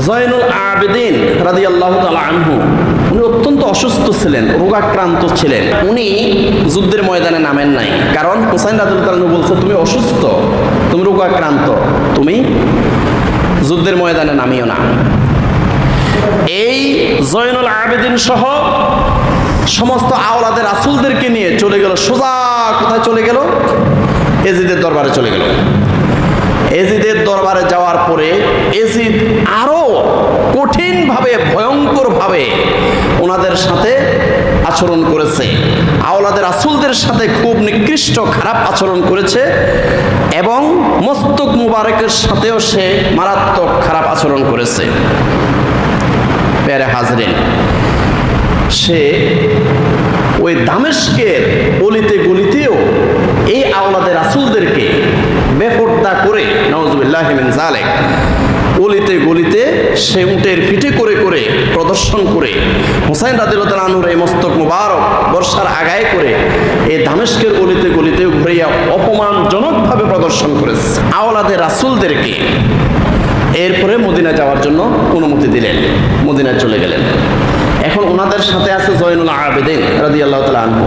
জয়নুল আবেদিন রাদিয়াল্লাহু তাআলা আনহু উনি অত্যন্ত অসুস্থ ছিলেন, রোগাক্রান্ত ছিলেন। উনি যুদ্ধের ময়দানে নামেন নাই, কারণ হুসাইন রাদিয়াল্লাহু তাআলা বলছে তুমি অসুস্থ, তুমি রোগাক্রান্ত, তুমি যুদ্ধের ময়দানে নামিও না। এই জয়নুল আবেদিন সহ সমস্ত আওলাদের রাসূলদেরকে নিয়ে চলে গেল, সোজা কোথায় চলে গেল? এজিদের দরবারে চলে গেল। এজিদের দরবারে যাওয়ার পরে এজিদ আরো কঠিনভাবে, ভয়ঙ্করভাবে ওনাদের সাথে আচরণ করেছে, আওলাদের রাসূলদের সাথে খুব নিকৃষ্ট খারাপ আচরণ করেছে এবং মস্তক মুবারকের সাথেও সে মারাত্মক খারাপ আচরণ করেছে। প্যারে হাজরিন, সে ওই দামেস্কের অলিতে গলিতেও এই আওলাদের রাসূলদেরকে বেপরদা করে, নাউযুবিল্লাহি মিন যালিক, অলিতে গলিতে সে উটের পিঠে করে করে প্রদর্শন করে হুসাইন রাদিয়াল্লাহু তাআলা আনহুর এই মস্তক মুবারক বর্ষার আগায় করে এই দামেস্কের অলিতে গলিতে ঘুরিয়া অপমানজনকভাবে প্রদর্শন করেছে আওলাদের রাসূলদেরকে। এরপরে মদিনা যাওয়ার জন্য অনুমতি দিলেন, মদিনায় চলে গেলেন। এখন ওনাদের সাথে আছে জয়নুল আবেদিন রাদিয়াল্লাহু তাআলা আনহু।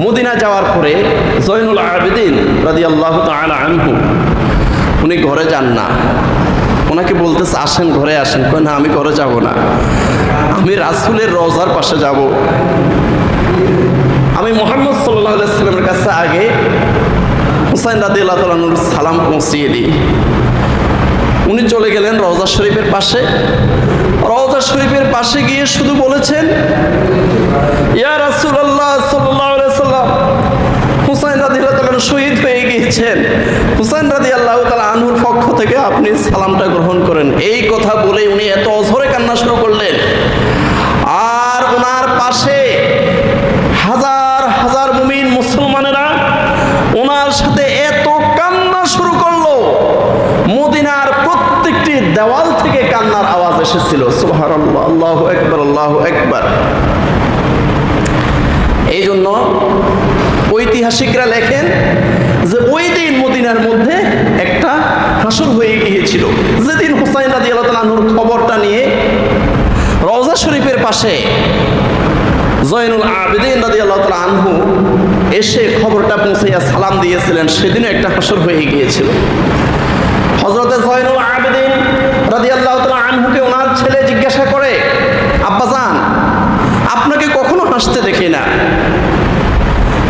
মদিনা যাওয়ার পরে জয়নুল আবেদিন রাদিয়াল্লাহু তাআলা আনহু উনি ঘরে যান না। ওনাকে বলতেছে আসেন, ঘরে আসেন। কয় না, আমি ঘরে যাব না, আমি রাসূলের রওজার পাশে যাব। আমি মুহাম্মদ সাল্লাল্লাহু আলাইহি ওয়াসাল্লামের কাছে আগে হুসাইন রাদিয়াল্লাহু তাআলা আনহুর সালাম পৌঁছিয়ে দিই। উনি চলে গেলেন রওজা শরীফের পাশে। রওজা শরীফের পাশে গিয়ে শুধু বলেছেন, ইয়া রাসূলুল্লাহ সাল্লাল্লাহু আলাইহি ওয়াসাল্লাম, হুসাইন রাদিয়াল্লাহু তাআলা শহীদ হয়ে গিয়েছেন, হুসাইন রাদিয়াল্লাহু তাআলা আনহুর পক্ষ থেকে আপনি সালামটা গ্রহণ করেন। এই কথা বলে উনি এত অঝরে কান্না শুরু করলেন। আর ওনার পাশে হাজার হাজার মুমিন মুসলমানেরা ওনার সাথে এত কান্না শুরু করলো, মদিনার প্রত্যেকটি দেওয়াল থেকে কান্নার আওয়াজ এসেছিল। সুবহানাল্লাহ, আল্লাহু আকবার, আল্লাহু আকবার। এই জন্য ঐতিহাসিকরা লেখেন যে ওই দিন মদিনার মধ্যে একটা হাসর হয়ে গিয়েছিল, যেদিন হুসাইন রাদিয়াল্লাহু তাআলা আনহুর খবরটা নিয়ে রওজা শরীফের পাশে জয়নুল আবেদিন রাদিয়াল্লাহু তাআলা আনহু এসে খবরটা পৌঁছাইয়া সালাম দিয়েছিলেন, সেদিনও একটা হাসর হয়ে গিয়েছিল। হযরতে জয়নুল আবেদিন রাদিয়াল্লাহু তাআলা আনহুকে ওনার ছেলে জিজ্ঞাসা করে, আব্বাজান, আপনাকে কখনো হাসতে দেখি না,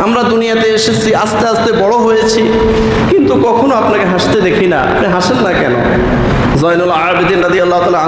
আমরা দুনিয়াতে এসেছি, আস্তে আস্তে বড় হয়েছি, কিন্তু কখনো আপনাকে হাসতে দেখি না, আপনি হাসেন না কেন? জয়নুল আবেদিন রাদিয়াল্লাহু তাআলা